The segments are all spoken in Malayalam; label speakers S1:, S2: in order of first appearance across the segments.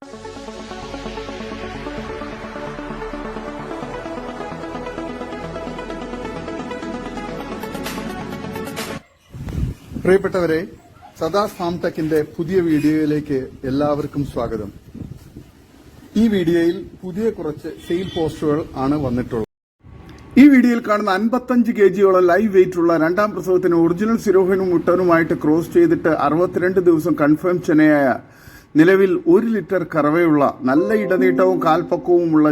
S1: പ്രിയപ്പെട്ടവരെ, സദാസ് ഫാം ടെക്കിന്റെ പുതിയ വീഡിയോയിലേക്ക് എല്ലാവർക്കും സ്വാഗതം. ഈ വീഡിയോയിൽ പുതിയ കുറച്ച് സെയിൽ പോസ്റ്റുകൾ ആണ് വന്നിട്ടുള്ളത്. ഈ വീഡിയോയിൽ കാണുന്ന 55 kgയോളം ലൈവ് വെയിറ്റ് ഉള്ള രണ്ടാം പ്രസവത്തിന് ഒറിജിനൽ സിരോഹിനും മുട്ടനുമായിട്ട് ക്രോസ് ചെയ്തിട്ട് 62 ദിവസം കൺഫേം ചെനയായ നിലവിൽ 1 ലിറ്റർ കറവയുള്ള നല്ല ഇടനീട്ടവും കാൽപ്പക്കവുമുള്ള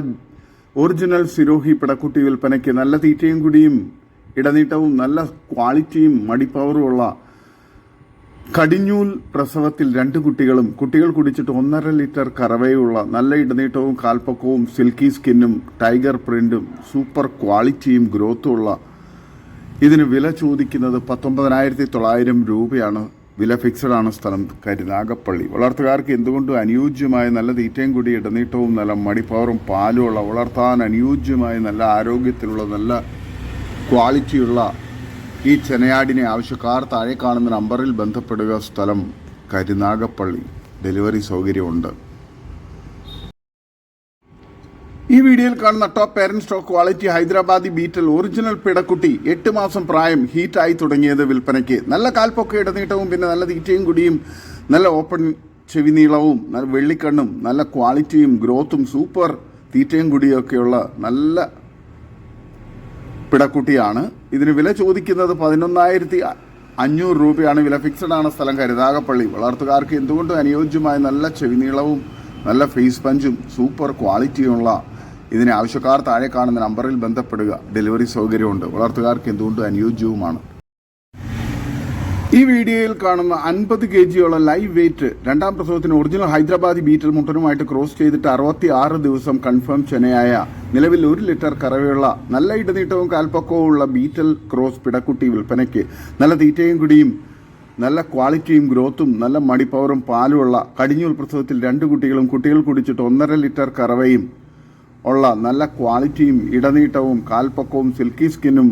S1: ഒറിജിനൽ സിരോഹി പിടക്കുട്ടി വിൽപ്പനയ്ക്ക് നല്ല തീറ്റയും കുടിയും ഇടനീട്ടവും നല്ല ക്വാളിറ്റിയും മടിപ്പവറുമുള്ള കടിഞ്ഞൂൽ പ്രസവത്തിൽ 2 കുട്ടികൾ കുടിച്ചിട്ട് 1.5 ലിറ്റർ കറവയുള്ള നല്ല ഇടനീട്ടവും കാൽപ്പക്കവും സിൽക്കി സ്കിന്നും ടൈഗർ പ്രിന്റും സൂപ്പർ ക്വാളിറ്റിയും ഗ്രോത്തും ഉള്ള ഇതിന് വില ചോദിക്കുന്നത് 19,900 രൂപയാണ്. വില ഫിക്സഡ് ആണ്. സ്ഥലം കരുനാഗപ്പള്ളി. വളർത്തുകാർക്ക് എന്തുകൊണ്ടും അനുയോജ്യമായ നല്ല തീറ്റയും കൂടി ഇടനീട്ടവും നല്ല മടിപ്പവറും പാലുമുള്ള വളർത്താൻ അനുയോജ്യമായ നല്ല ആരോഗ്യത്തിലുള്ള നല്ല ക്വാളിറ്റിയുള്ള ഈ ചെനയാടിനെ ആവശ്യക്കാർ താഴെ കാണുന്ന നമ്പറിൽ ബന്ധപ്പെടുക. സ്ഥലം കരുനാഗപ്പള്ളി. ഡെലിവറി സൗകര്യമുണ്ട്. ഈ വീഡിയോയിൽ കാണുന്ന top parent stock quality Hyderabadi Beetal original പിടക്കുട്ടി 8 മാസം പ്രായം ഹീറ്റായി തുടങ്ങിയത് വിൽപ്പനയ്ക്ക്. നല്ല കാൽപ്പൊക്കെ ഇടനീട്ടവും പിന്നെ നല്ല തീറ്റയും കുടിയും നല്ല ഓപ്പൺ ചെവിനീളവും നല്ല വെള്ളിക്കണ്ണും നല്ല ക്വാളിറ്റിയും ഗ്രോത്തും സൂപ്പർ തീറ്റയും കുടിയൊക്കെയുള്ള നല്ല പിടക്കുട്ടിയാണ്. ഇതിന് വില ചോദിക്കുന്നത് 11,500 രൂപയാണ്. വില ഫിക്സഡ് ആണ്. സ്ഥലം കരുനാഗപ്പള്ളി. വളർത്തുകാർക്ക് എന്തുകൊണ്ടും അനുയോജ്യമായ നല്ല ചെവിനീളവും നല്ല ഫേസ് പഞ്ചും സൂപ്പർ ക്വാളിറ്റിയുള്ള ഇതിന് ആവശ്യക്കാർ താഴെ കാണുന്ന നമ്പറിൽ ബന്ധപ്പെടുക. ഡെലിവറി സൗകര്യമുണ്ട്. വളർത്തുകാർക്ക് എന്തുകൊണ്ടും അനുയോജ്യവുമാണ്. ഈ വീഡിയോയിൽ കാണുന്ന 50 kgയോളം ലൈവ് വെയിറ്റ് രണ്ടാം പ്രസവത്തിന് ഒറിജിനൽ ഹൈദരാബാദി ബീറ്റൽ മുട്ടനുമായിട്ട് ക്രോസ് ചെയ്തിട്ട് 66 ദിവസം കൺഫേം ചെനയായ നിലവിൽ 1 ലിറ്റർ കറവയുള്ള നല്ല ഇടനീട്ടവും കാൽപ്പക്കവും ഉള്ള ബീറ്റൽ ക്രോസ് പിടക്കുട്ടി വിൽപ്പനയ്ക്ക് നല്ല തീറ്റയും കുടിയും നല്ല ക്വാളിറ്റിയും ഗ്രോത്തും നല്ല മടിപ്പവറും പാലുമുള്ള കടിഞ്ഞൂൽ പ്രസവത്തിൽ 2 കുട്ടികൾ കുടിച്ചിട്ട് 1.5 ലിറ്റർ കറവയും ഉള്ള നല്ല ക്വാളിറ്റിയും ഇടനീട്ടവും കാൽപ്പക്കവും സിൽക്കി സ്കിന്നും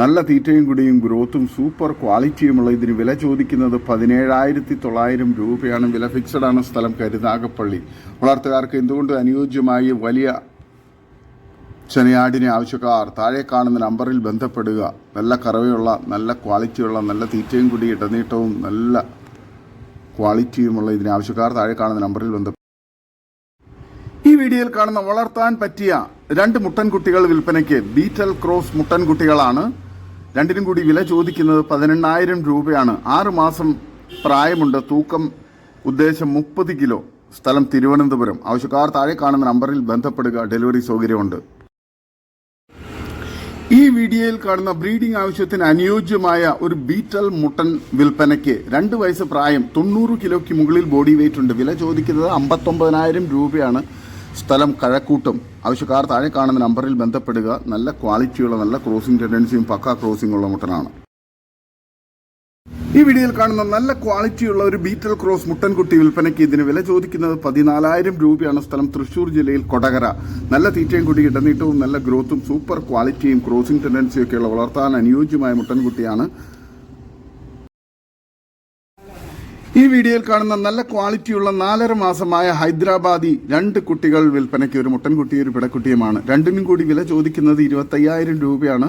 S1: നല്ല തീറ്റയും കുടിയും ഗ്രോത്തും സൂപ്പർ ക്വാളിറ്റിയുമുള്ള ഇതിന് വില ചോദിക്കുന്നത് 17,900 രൂപയാണ്. വില ഫിക്സഡ് ആണ്. സ്ഥലം കരുനാഗപ്പള്ളി. വളർത്തുകാർക്ക് എന്തുകൊണ്ട് അനുയോജ്യമായി വലിയ ചെനയാടിനെ ആവശ്യക്കാർ താഴെ കാണുന്ന നമ്പറിൽ ബന്ധപ്പെടുക. നല്ല കറവയുള്ള നല്ല ക്വാളിറ്റിയുള്ള നല്ല തീറ്റയും കുടി ഇടനീട്ടവും നല്ല ക്വാളിറ്റിയുമുള്ള ഇതിന് ആവശ്യക്കാർ താഴെ കാണുന്ന നമ്പറിൽ ബന്ധപ്പെടുക. ഈ വീഡിയോയിൽ കാണുന്ന വളർത്താൻ പറ്റിയ 2 മുട്ടൻകുട്ടികൾ വിൽപ്പനയ്ക്ക്. ബീറ്റൽ ക്രോസ് മുട്ടൻകുട്ടികളാണ്. രണ്ടിനും കൂടി വില ചോദിക്കുന്നത് 18,000 രൂപയാണ്. 6 മാസം പ്രായമുണ്ട്. തൂക്കം ഉദ്ദേശം 30 കിലോ. സ്ഥലം തിരുവനന്തപുരം. ആവശ്യക്കാർ താഴെ കാണുന്ന നമ്പറിൽ ബന്ധപ്പെടുക. ഡെലിവറി സൗകര്യമുണ്ട്. ഈ വീഡിയോയിൽ കാണുന്ന ബ്രീഡിംഗ് ആവശ്യത്തിന് അനുയോജ്യമായ ഒരു ബീറ്റൽ മുട്ടൻ വിൽപ്പനയ്ക്ക്. 2 വയസ്സ് പ്രായം, 90 കിലോയ്ക്ക് മുകളിൽ ബോഡി വെയിറ്റ് ഉണ്ട്. വില ചോദിക്കുന്നത് 59,000 രൂപയാണ്. സ്ഥലം കഴക്കൂട്ടം. ആവശ്യക്കാർ താഴെ കാണുന്ന നമ്പറിൽ ബന്ധപ്പെടുക. നല്ല ക്വാളിറ്റിയുള്ള നല്ല ക്രോസിംഗ് ടെൻഡൻസിയും പക്ക ക്രോസിംഗ് ഉള്ള മുട്ടനാണ്. ഈ വീഡിയോയിൽ കാണുന്ന നല്ല ക്വാളിറ്റിയുള്ള ഒരു ബീറ്റൽ ക്രോസ് മുട്ടൻകുട്ടി വിൽപ്പനയ്ക്ക്. ഇതിന് വില ചോദിക്കുന്നത് 14,000 രൂപയാണ്. സ്ഥലം തൃശൂർ ജില്ലയിൽ കൊടകര. നല്ല തീറ്റയും കൂടി ഇടനീട്ടവും നല്ല ഗ്രോത്തും സൂപ്പർ ക്വാളിറ്റിയും ക്രോസിംഗ് ടെൻഡൻസിയും ഒക്കെയുള്ള വളർത്താൻ അനുയോജ്യമായ മുട്ടൻകുട്ടിയാണ്. ഈ വീഡിയോയിൽ കാണുന്ന നല്ല ക്വാളിറ്റിയുള്ള 4.5 മാസമായ ഹൈദരാബാദി 2 കുട്ടികൾ വിൽപ്പനയ്ക്ക്. ഒരു മുട്ടൻകുട്ടിയും ഒരു പിടക്കുട്ടിയുമാണ്. രണ്ടിനും കൂടി വില ചോദിക്കുന്നത് 25,000 രൂപയാണ്.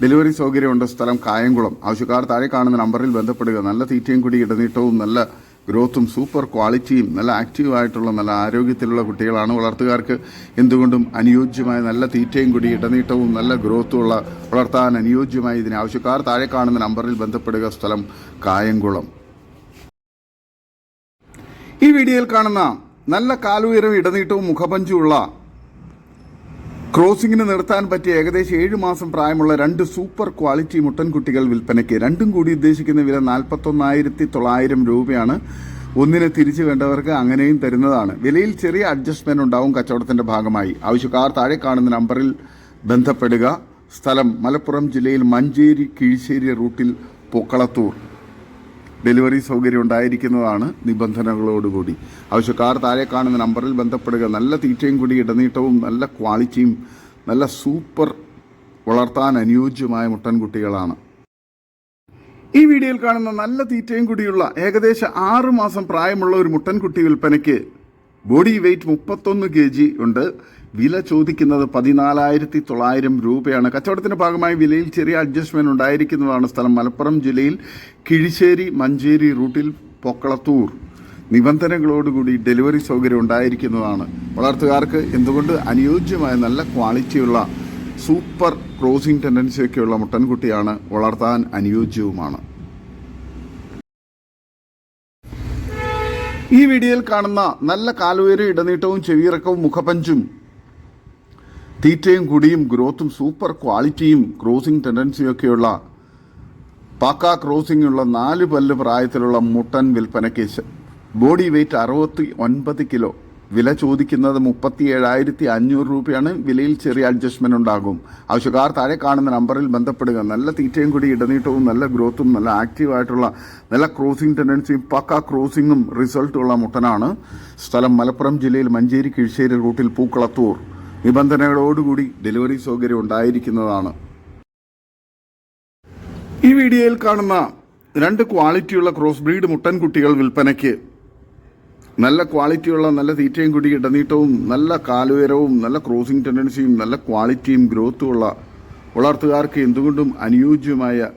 S1: ഡെലിവറി സൗകര്യമുണ്ട്. സ്ഥലം കായംകുളം. ആവശ്യക്കാർ താഴെ കാണുന്ന നമ്പറിൽ ബന്ധപ്പെടുക. നല്ല തീറ്റയും കൂടി ഇടനീട്ടവും നല്ല ഗ്രോത്തും സൂപ്പർ ക്വാളിറ്റിയും നല്ല ആക്റ്റീവായിട്ടുള്ള നല്ല ആരോഗ്യത്തിലുള്ള കുട്ടികളാണ്. വളർത്തുകാർക്ക് എന്തുകൊണ്ടും അനുയോജ്യമായ നല്ല തീറ്റയും കൂടി ഇടനീട്ടവും നല്ല ഗ്രോത്തുമുള്ള വളർത്താൻ അനുയോജ്യമായ ഇതിന് ആവശ്യക്കാർ താഴെ കാണുന്ന നമ്പറിൽ ബന്ധപ്പെടുക. സ്ഥലം കായംകുളം. ഈ വീഡിയോയിൽ കാണുന്ന നല്ല കാലുയരവും ഇടനീട്ടവും മുഖപഞ്ചുമുള്ള ക്രോസിംഗിന് നിർത്താൻ പറ്റിയ ഏകദേശം 7 മാസം പ്രായമുള്ള 2 സൂപ്പർ ക്വാളിറ്റി മുട്ടൻകുട്ടികൾ വിൽപ്പനയ്ക്ക്. രണ്ടും കൂടി ഉദ്ദേശിക്കുന്ന വില 41,900 രൂപയാണ്. ഒന്നിനെ തിരിച്ചു വേണ്ടവർക്ക് അങ്ങനെയും തരുന്നതാണ്. വിലയിൽ ചെറിയ അഡ്ജസ്റ്റ്മെന്റ് ഉണ്ടാവും കച്ചവടത്തിന്റെ ഭാഗമായി. ആവശ്യക്കാർ താഴെ കാണുന്ന നമ്പറിൽ ബന്ധപ്പെടുക. സ്ഥലം മലപ്പുറം ജില്ലയിൽ മഞ്ചേരി കിഴിശ്ശേരി റൂട്ടിൽ പൊക്കളത്തൂർ. ഡെലിവറി സൗകര്യം ഉണ്ടായിരിക്കുന്നതാണ് നിബന്ധനകളോടുകൂടി. ആവശ്യക്കാർ താഴെ കാണുന്ന നമ്പറിൽ ബന്ധപ്പെടുക. നല്ല തീറ്റയും കൂടി ഇടനീട്ടവും നല്ല ക്വാളിറ്റിയും നല്ല സൂപ്പർ വളർത്താൻ അനുയോജ്യമായ മുട്ടൻകുട്ടികളാണ്. ഈ വീഡിയോയിൽ കാണുന്ന നല്ല തീറ്റയും കൂടിയുള്ള ഏകദേശം 6 മാസം പ്രായമുള്ള ഒരു മുട്ടൻകുട്ടി വിൽപ്പനയ്ക്ക്. ബോഡി വെയ്റ്റ് 31 kg ഉണ്ട്. വില ചോദിക്കുന്നത് 14,900 രൂപയാണ്. കച്ചവടത്തിന്റെ ഭാഗമായി വിലയിൽ ചെറിയ അഡ്ജസ്റ്റ്മെന്റ് ഉണ്ടായിരിക്കുന്നതാണ്. സ്ഥലം മലപ്പുറം ജില്ലയിൽ കിഴിശ്ശേരി മഞ്ചേരി റൂട്ടിൽ പൊക്കളത്തൂർ. നിബന്ധനകളോടുകൂടി ഡെലിവറി സൗകര്യം ഉണ്ടായിരിക്കുന്നതാണ്. വളർത്തുകാർക്ക് എന്തുകൊണ്ട് അനുയോജ്യമായ നല്ല ക്വാളിറ്റിയുള്ള സൂപ്പർ ക്രോസിംഗ് ടെൻഡൻസിയൊക്കെയുള്ള മുട്ടൻകുട്ടിയാണ്. വളർത്താൻ അനുയോജ്യവുമാണ്. ഈ വീഡിയോയിൽ കാണുന്ന നല്ല കാലുയരും ഇടനീട്ടവും ചെവിയിറക്കവും മുഖപഞ്ചും തീറ്റയും കുടിയും ഗ്രോത്തും സൂപ്പർ ക്വാളിറ്റിയും ക്രോസിംഗ് ടെൻഡൻസിയൊക്കെയുള്ള പാക്ക ക്രോസിംഗ് ഉള്ള 4 പല്ല് പ്രായത്തിലുള്ള മുട്ടൻ വിൽപ്പനയ്ക്ക്. Body weight 69 kilo. വില ചോദിക്കുന്നത് 37,500 രൂപയാണ്. വിലയിൽ ചെറിയ അഡ്ജസ്റ്റ്മെന്റ് ഉണ്ടാകും. ആവശ്യക്കാർ താഴെ കാണുന്ന നമ്പറിൽ ബന്ധപ്പെടുക. നല്ല തീറ്റയും കൂടി ഇടനീട്ടവും നല്ല ഗ്രോത്തും നല്ല ആക്റ്റീവായിട്ടുള്ള നല്ല ക്രോസിംഗ് ടെൻഡൻസിയും പക്ക ക്രോസിംഗും റിസൾട്ടുള്ള മുട്ടനാണ്. സ്ഥലം മലപ്പുറം ജില്ലയിൽ മഞ്ചേരി കിഴിശ്ശേരി റൂട്ടിൽ പൂക്കളത്തൂർ. നിബന്ധനകളോടുകൂടി ഡെലിവറി സൗകര്യം ഉണ്ടായിരിക്കുന്നതാണ്. ഈ വീഡിയോയിൽ കാണുന്ന 2 ക്വാളിറ്റിയുള്ള ക്രോസ് ബ്രീഡ് മുട്ടൻകുട്ടികൾ വിൽപ്പനയ്ക്ക്. നല്ല ക്വാളിറ്റിയുള്ള നല്ല തീറ്റയും കുടി ഇടനീട്ടവും നല്ല കാലുയരവും നല്ല ക്രോസിംഗ് ടെൻഡൻസിയും നല്ല ക്വാളിറ്റിയും ഗ്രോത്തും ഉള്ള വളർത്തുകാർക്ക് എന്തുകൊണ്ടും അനുയോജ്യമായ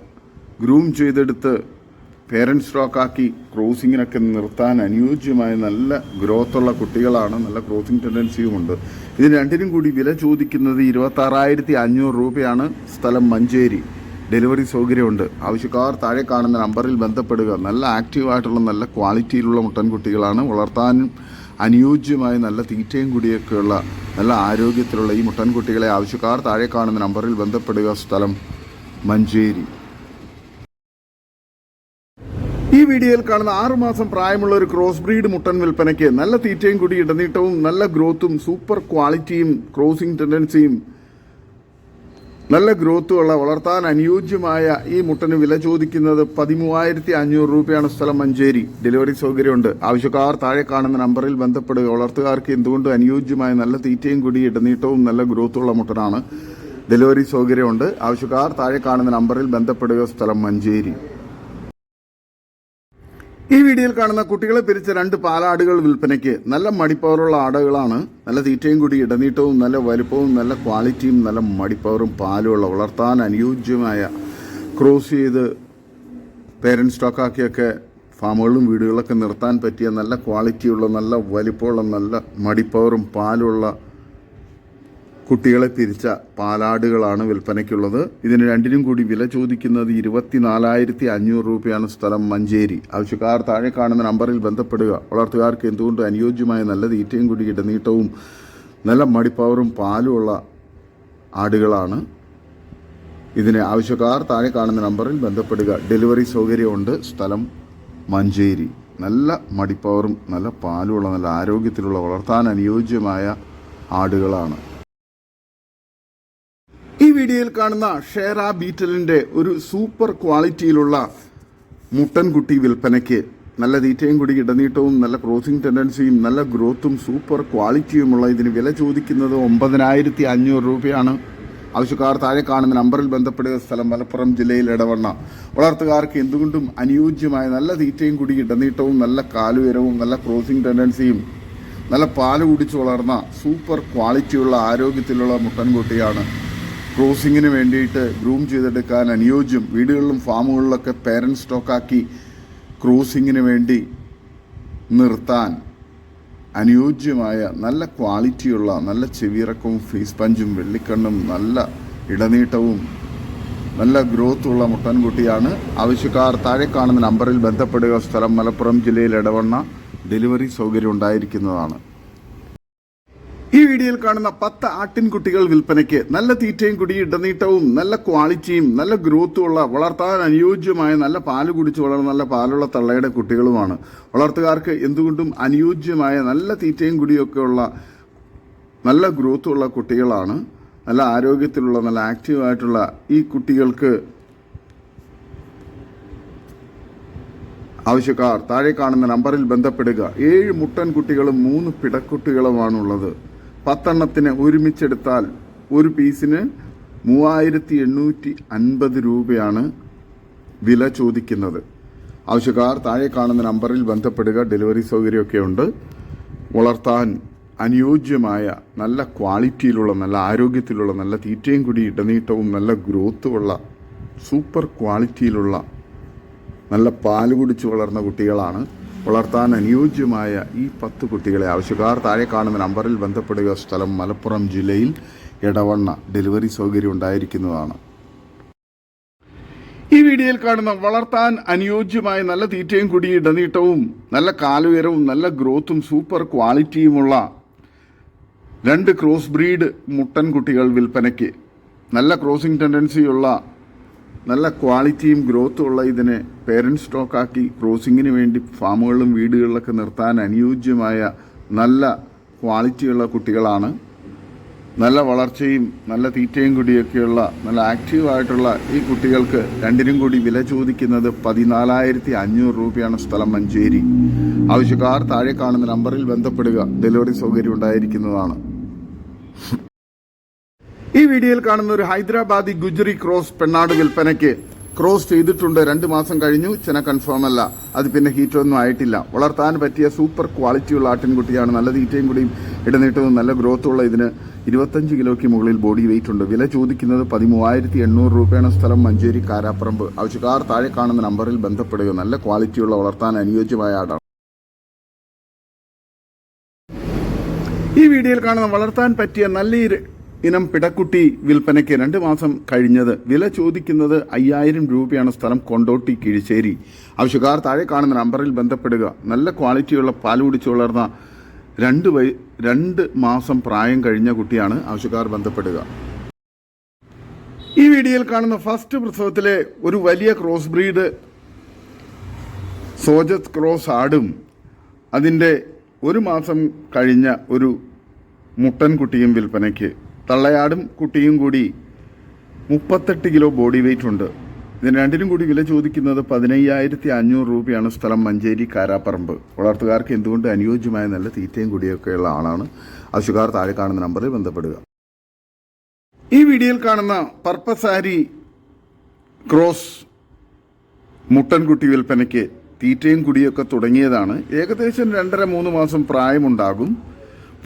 S1: ഗ്രൂം ചെയ്തെടുത്ത് പേരന്റ് സ്റ്റോക്കാക്കി ക്രോസിങ്ങിനൊക്കെ നിർത്താൻ അനുയോജ്യമായ നല്ല ഗ്രോത്തുള്ള കുട്ടികളാണ്. നല്ല ക്രോസിംഗ് ടെൻഡൻസിയുമുണ്ട്. ഇതിന് രണ്ടിനും കൂടി വില ചോദിക്കുന്നത് 26,500 രൂപയാണ്. സ്ഥലം മഞ്ചേരി. ഡെലിവറി സൗകര്യമുണ്ട്. ആവശ്യക്കാർ താഴെ കാണുന്ന നമ്പറിൽ ബന്ധപ്പെടുക. നല്ല ആക്റ്റീവായിട്ടുള്ള നല്ല ക്വാളിറ്റിയിലുള്ള മുട്ടൻകുട്ടികളാണ്. വളർത്താനും അനുയോജ്യമായ നല്ല തീറ്റയും കൂടിയൊക്കെയുള്ള നല്ല ആരോഗ്യത്തിലുള്ള ഈ മുട്ടൻകുട്ടികളെ ആവശ്യക്കാർ താഴെ കാണുന്ന നമ്പറിൽ ബന്ധപ്പെടുക. സ്ഥലം മഞ്ചേരി. ഈ വീഡിയോയിൽ കാണുന്ന 6 മാസം പ്രായമുള്ള ഒരു ക്രോസ് ബ്രീഡ് മുട്ടൻ വിൽപ്പനയ്ക്ക്. നല്ല തീറ്റയും കൂടി ഇടനീട്ടവും നല്ല ഗ്രോത്തും സൂപ്പർ ക്വാളിറ്റിയും ക്രോസിംഗ് ടെൻഡൻസിയും നല്ല ഗ്രോത്തുള്ള വളർത്താൻ അനുയോജ്യമായ ഈ മുട്ടന് വില ചോദിക്കുന്നത് 13,500 രൂപയാണ്. സ്ഥലം മഞ്ചേരി. ഡെലിവറി സൗകര്യമുണ്ട്. ആവശ്യക്കാർ താഴെ കാണുന്ന നമ്പറിൽ ബന്ധപ്പെടുക. വളർത്തുകാർക്ക് എന്തുകൊണ്ട് അനുയോജ്യമായ നല്ല തീറ്റയും കൂടി ഇടനീട്ടവും നല്ല ഗ്രോത്തുള്ള മുട്ടനാണ്. ഡെലിവറി സൗകര്യമുണ്ട്. ആവശ്യക്കാർ താഴെ കാണുന്ന നമ്പറിൽ ബന്ധപ്പെടുക. സ്ഥലം മഞ്ചേരി. ഈ വീഡിയോയിൽ കാണുന്ന കുട്ടികളെ പിരിച്ച 2 പാലാടുകൾ വിൽപ്പനയ്ക്ക്. നല്ല മടിപ്പവറുള്ള ആടുകളാണ്. നല്ല തീറ്റയും കൂടി ഇടനീട്ടവും നല്ല വലുപ്പവും നല്ല ക്വാളിറ്റിയും നല്ല മടിപ്പവറും പാലുമുള്ള വളർത്താൻ അനുയോജ്യമായ ക്രോസ് ചെയ്ത് പേരന്റ് സ്റ്റോക്കാക്കിയൊക്കെ ഫാമുകളിലും വീടുകളിലൊക്കെ നിർത്താൻ പറ്റിയ നല്ല ക്വാളിറ്റിയുള്ള നല്ല വലിപ്പമുള്ള നല്ല മടിപ്പവറും പാലുള്ള കുട്ടികളെ പിരിച്ച പാലാടുകളാണ് വിൽപ്പനയ്ക്കുള്ളത്. ഇതിന് രണ്ടിനും കൂടി വില ചോദിക്കുന്നത് 24,500 രൂപയാണ്. സ്ഥലം മഞ്ചേരി. ആവശ്യക്കാർ താഴെ കാണുന്ന നമ്പറിൽ ബന്ധപ്പെടുക. വളർത്തുകാർക്ക് എന്തുകൊണ്ട് അനുയോജ്യമായ നല്ല തീറ്റയും കൂടി ഇടനീട്ടവും നല്ല മടിപ്പവറും പാലുമുള്ള ആടുകളാണ്. ഇതിന് ആവശ്യക്കാർ താഴെ കാണുന്ന നമ്പറിൽ ബന്ധപ്പെടുക. ഡെലിവറി സൗകര്യമുണ്ട്. സ്ഥലം മഞ്ചേരി. നല്ല മടിപ്പവറും നല്ല പാലുമുള്ള നല്ല ആരോഗ്യത്തിലുള്ള വളർത്താൻ അനുയോജ്യമായ ആടുകളാണ്. ഈ വീഡിയോയിൽ കാണുന്ന ഷേറ ബീറ്റലിന്റെ ഒരു സൂപ്പർ ക്വാളിറ്റിയിലുള്ള മുട്ടൻകുട്ടി വിൽപ്പനയ്ക്ക്. നല്ല തീറ്റയും കൂടി ഇടനീട്ടവും നല്ല ക്രോസിംഗ് ടെൻഡൻസിയും നല്ല ഗ്രോത്തും സൂപ്പർ ക്വാളിറ്റിയുമുള്ള ഇതിന് വില ചോദിക്കുന്നത് 9,500 രൂപയാണ്. ആവശ്യക്കാർ താഴെ കാണുന്ന നമ്പറിൽ ബന്ധപ്പെടുക. സ്ഥലം മലപ്പുറം ജില്ലയിൽ ഇടവണ്ണ. വളർത്തുകാർക്ക് എന്തുകൊണ്ടും അനുയോജ്യമായ നല്ല തീറ്റയും കൂടി ഇടനീട്ടവും നല്ല കാലുയരവും നല്ല ക്രോസിംഗ് ടെൻഡൻസിയും നല്ല പാല് കുടിച്ച് വളർന്ന സൂപ്പർ ക്വാളിറ്റിയുള്ള ആരോഗ്യത്തിലുള്ള മുട്ടൻകുട്ടിയാണ്. ക്രോസിങ്ങിന് വേണ്ടിയിട്ട് ഗ്രൂം ചെയ്തെടുക്കാൻ അനുയോജ്യം. വീടുകളിലും ഫാമുകളിലൊക്കെ പേരന്റ് സ്റ്റോക്കാക്കി ക്രോസിങ്ങിന് വേണ്ടി നിർത്താൻ അനുയോജ്യമായ നല്ല ക്വാളിറ്റിയുള്ള നല്ല ചെവിയിറക്കവും ഫേസ് പഞ്ചും വെള്ളിക്കണ്ണും നല്ല ഇടനീട്ടവും നല്ല ഗ്രോത്തുള്ള മുട്ടൻകുട്ടിയാണ്. ആവശ്യക്കാർ താഴെ കാണുന്ന നമ്പറിൽ ബന്ധപ്പെടുക. സ്ഥലം മലപ്പുറം ജില്ലയിൽ ഇടവണ്ണ. ഡെലിവറി സൗകര്യം ഉണ്ടായിരിക്കുന്നതാണ്. ഈ വീഡിയോയിൽ കാണുന്ന 10 ആട്ടിൻകുട്ടികൾ വിൽപ്പനയ്ക്ക്. നല്ല തീറ്റയും കുടി ഇടനീട്ടവും നല്ല ക്വാളിറ്റിയും നല്ല ഗ്രോത്തുമുള്ള വളർത്താൻ അനുയോജ്യമായ നല്ല പാല് കുടിച്ച് വളർന്ന നല്ല പാലുള്ള തള്ളയുടെ കുട്ടികളുമാണ്. വളർത്തുകാർക്ക് എന്തുകൊണ്ടും അനുയോജ്യമായ നല്ല തീറ്റയും കുടിയൊക്കെയുള്ള നല്ല ഗ്രോത്തുള്ള കുട്ടികളാണ്. നല്ല ആരോഗ്യത്തിലുള്ള നല്ല ആക്റ്റീവായിട്ടുള്ള ഈ കുട്ടികൾക്ക് ആവശ്യക്കാർ താഴെ കാണുന്ന നമ്പറിൽ ബന്ധപ്പെടുക. 7 മുട്ടൻ കുട്ടികളും 3 പിടക്കുട്ടികളുമാണുള്ളത്. 10 എണ്ണത്തിന് ഒരുമിച്ചെടുത്താൽ ഒരു പീസിന് 3,850 രൂപയാണ് വില ചോദിക്കുന്നത്. ആവശ്യക്കാർ താഴെ കാണുന്ന നമ്പറിൽ ബന്ധപ്പെടുക. ഡെലിവറി സൗകര്യമൊക്കെ ഉണ്ട്. വളർത്താൻ അനുയോജ്യമായ നല്ല ക്വാളിറ്റിയിലുള്ള, നല്ല ആരോഗ്യത്തിലുള്ള, നല്ല തീറ്റയും കൂടി ഇടനീട്ടവും നല്ല ഗ്രോത്തുമുള്ള, സൂപ്പർ ക്വാളിറ്റിയിലുള്ള, നല്ല പാല് കുടിച്ച് വളർന്ന കുട്ടികളാണ്. വളർത്താൻ അനുയോജ്യമായ ഈ 10 കുട്ടികളെ ആവശ്യക്കാർ താഴെ കാണുന്ന നമ്പറിൽ ബന്ധപ്പെടുക. സ്ഥലം മലപ്പുറം ജില്ലയിൽ എടവണ്ണ. ഡെലിവറി സൗകര്യം ഉണ്ടായിരിക്കുന്നതാണ്. ഈ വീഡിയോയിൽ കാണുന്ന വളർത്താൻ അനുയോജ്യമായ നല്ല തീറ്റയും കൂടി ഇടനീട്ടവും നല്ല കാലുയരവും നല്ല ഗ്രോത്തും സൂപ്പർ ക്വാളിറ്റിയുമുള്ള 2 ക്രോസ് ബ്രീഡ് മുട്ടൻ കുട്ടികൾ വിൽപ്പനയ്ക്ക്. നല്ല ക്രോസിംഗ് ടെൻഡൻസിയുള്ള, നല്ല ക്വാളിറ്റിയും ഗ്രോത്തും ഉള്ള ഇതിനെ പേരൻറ് സ്റ്റോക്കാക്കി ക്രോസിങ്ങിന് വേണ്ടി ഫാമുകളിലും വീടുകളിലൊക്കെ നിർത്താൻ അനുയോജ്യമായ നല്ല ക്വാളിറ്റിയുള്ള കുട്ടികളാണ്. നല്ല വളർച്ചയും നല്ല തീറ്റയും കൂടിയൊക്കെയുള്ള നല്ല ആക്റ്റീവായിട്ടുള്ള ഈ കുട്ടികൾക്ക് രണ്ടിനും കൂടി വില ചോദിക്കുന്നത് 14,500 രൂപയാണ്. സ്ഥലം മഞ്ചേരി. ആവശ്യക്കാർ താഴെ കാണുന്ന നമ്പറിൽ ബന്ധപ്പെടുക. ഡെലിവറി സൗകര്യം ഉണ്ടായിരിക്കുന്നതാണ്. ഈ വീഡിയോയിൽ കാണുന്ന ഒരു ഹൈദരാബാദി ഗുജറി ക്രോസ് പെണ്ണാട് വിൽപ്പനയ്ക്ക്. ക്രോസ് ചെയ്തിട്ടുണ്ട്, 2 മാസം കഴിഞ്ഞു. ചെന കൺഫേം അല്ല, അത് പിന്നെ ഹീറ്റൊന്നും ആയിട്ടില്ല. വളർത്താൻ പറ്റിയ സൂപ്പർ ക്വാളിറ്റിയുള്ള ആട്ടിൻകുട്ടിയാണ്. നല്ല തീറ്റയും കൂടിയും ഇടനീട്ടവും നല്ല ഗ്രോത്തുള്ള ഇതിന് 25 കിലോയ്ക്ക് മുകളിൽ ബോഡി വെയിറ്റ് ഉണ്ട്. വില ചോദിക്കുന്നത് 13,800 രൂപയാണ്. സ്ഥലം മഞ്ചേരി കാരാപ്പറമ്പ്. ആവശ്യക്കാർ താഴെ കാണുന്ന നമ്പറിൽ ബന്ധപ്പെടുക. നല്ല ക്വാളിറ്റിയുള്ള വളർത്താൻ അനുയോജ്യമായ ആടാണ്. ഈ വീഡിയോയിൽ കാണുന്ന വളർത്താൻ പറ്റിയ നല്ല ഇനം പിടക്കുട്ടി വിൽപ്പനയ്ക്ക്. 2 മാസം കഴിഞ്ഞത്. വില ചോദിക്കുന്നത് 5,000 രൂപയാണ്. സ്ഥലം കൊണ്ടോട്ടി കിഴിശ്ശേരി. ആവശ്യക്കാർ താഴെ കാണുന്ന നമ്പറിൽ ബന്ധപ്പെടുക. നല്ല ക്വാളിറ്റിയുള്ള പാൽ കുടിച്ച് വളർന്ന 2 മാസം പ്രായം കഴിഞ്ഞ കുട്ടിയാണ്. ആവശ്യക്കാർ ബന്ധപ്പെടുക. ഈ വീഡിയോയിൽ കാണുന്ന ഫസ്റ്റ് പ്രസവത്തിലെ ഒരു വലിയ ക്രോസ് ബ്രീഡ് സോജത് ക്രോസ് ആടും അതിൻ്റെ 1 മാസം കഴിഞ്ഞ ഒരു മുട്ടൻ കുട്ടിയും വിൽപ്പനയ്ക്ക്. തള്ളയാടും കുട്ടിയും കൂടി 38 കിലോ ബോഡി വെയിറ്റ് ഉണ്ട്. ഇതിന് രണ്ടിനും കൂടി വില ചോദിക്കുന്നത് 15,500 രൂപയാണ്. സ്ഥലം മഞ്ചേരി കാരാപ്പറമ്പ്. വളർത്തുകാർക്ക് എന്തുകൊണ്ട് അനുയോജ്യമായ നല്ല തീറ്റയും കൂടിയൊക്കെയുള്ള ആളാണ്. ആവശ്യക്കാർ താഴെ കാണുന്ന നമ്പറിൽ ബന്ധപ്പെടുക. ഈ വീഡിയോയിൽ കാണുന്ന പർപ്പസാരി ക്രോസ് മുട്ടൻകുട്ടി വിൽപ്പനയ്ക്ക്. തീറ്റയും കുടിയൊക്കെ തുടങ്ങിയതാണ്. ഏകദേശം 2.5-3 മാസം പ്രായമുണ്ടാകും.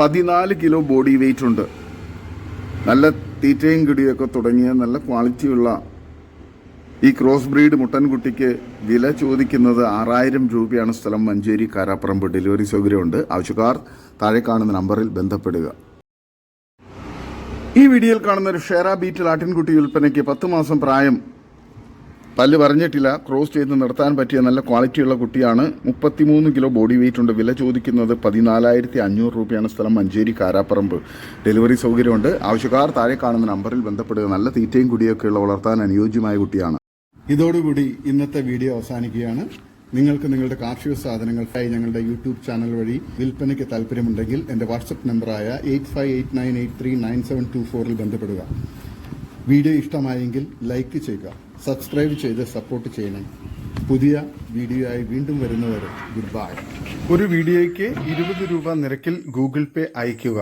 S1: 14 കിലോ ബോഡി വെയിറ്റ് ഉണ്ട്. നല്ല തീറ്റയും കുടിയൊക്കെ തുടങ്ങിയ നല്ല ക്വാളിറ്റിയുള്ള ഈ ക്രോസ് ബ്രീഡ് മുട്ടൻകുട്ടിക്ക് വില ചോദിക്കുന്നത് 6,000 രൂപയാണ്. സ്ഥലം മഞ്ചേരി കാരാപ്പറമ്പ്. ഡെലിവറി സൗകര്യമുണ്ട്. ആവശ്യക്കാർ താഴെ കാണുന്ന നമ്പറിൽ ബന്ധപ്പെടുക. ഈ വീഡിയോയിൽ കാണുന്ന ഒരു ഷേറ ബീറ്റൽ ആട്ടിൻകുട്ടി വിൽപ്പനയ്ക്ക്. 10 മാസം പ്രായം. പല്ല് പറഞ്ഞിട്ടില്ല. ക്രോസ് ചെയ്ത് നിർത്താൻ പറ്റിയ നല്ല ക്വാളിറ്റിയുള്ള കുട്ടിയാണ്. 33 കിലോ ബോഡി വെയിറ്റ് ഉണ്ട്. വില ചോദിക്കുന്നത് 14,500 രൂപയാണ്. സ്ഥലം മഞ്ചേരി കാരാപ്പറമ്പ്. ഡെലിവറി സൗകര്യമുണ്ട്. ആവശ്യക്കാർ താഴെ കാണുന്ന നമ്പറിൽ ബന്ധപ്പെടുക. നല്ല തീറ്റയും കുടിയൊക്കെയുള്ള വളർത്താൻ അനുയോജ്യമായ കുട്ടിയാണ്. ഇതോടുകൂടി ഇന്നത്തെ വീഡിയോ അവസാനിക്കുകയാണ്. നിങ്ങൾക്ക് നിങ്ങളുടെ കാർഷിക സാധനങ്ങൾക്കായി ഞങ്ങളുടെ യൂട്യൂബ് ചാനൽ വഴി വിൽപ്പനയ്ക്ക് താല്പര്യമുണ്ടെങ്കിൽ എൻ്റെ വാട്സപ്പ് നമ്പറായ 8589839724 ബന്ധപ്പെടുക. വീഡിയോ ഇഷ്ടമായെങ്കിൽ ലൈക്ക് ചെയ്യുക, സബ്സ്ക്രൈബ് ചെയ്ത് സപ്പോർട്ട് ചെയ്യണം. പുതിയ വീഡിയോ ആയി വീണ്ടും വരുന്നവരെ ഗുഡ് ബൈ. ഒരു വീഡിയോയ്ക്ക് 20 രൂപ നിരക്കിൽ ഗൂഗിൾ പേ അയയ്ക്കുക.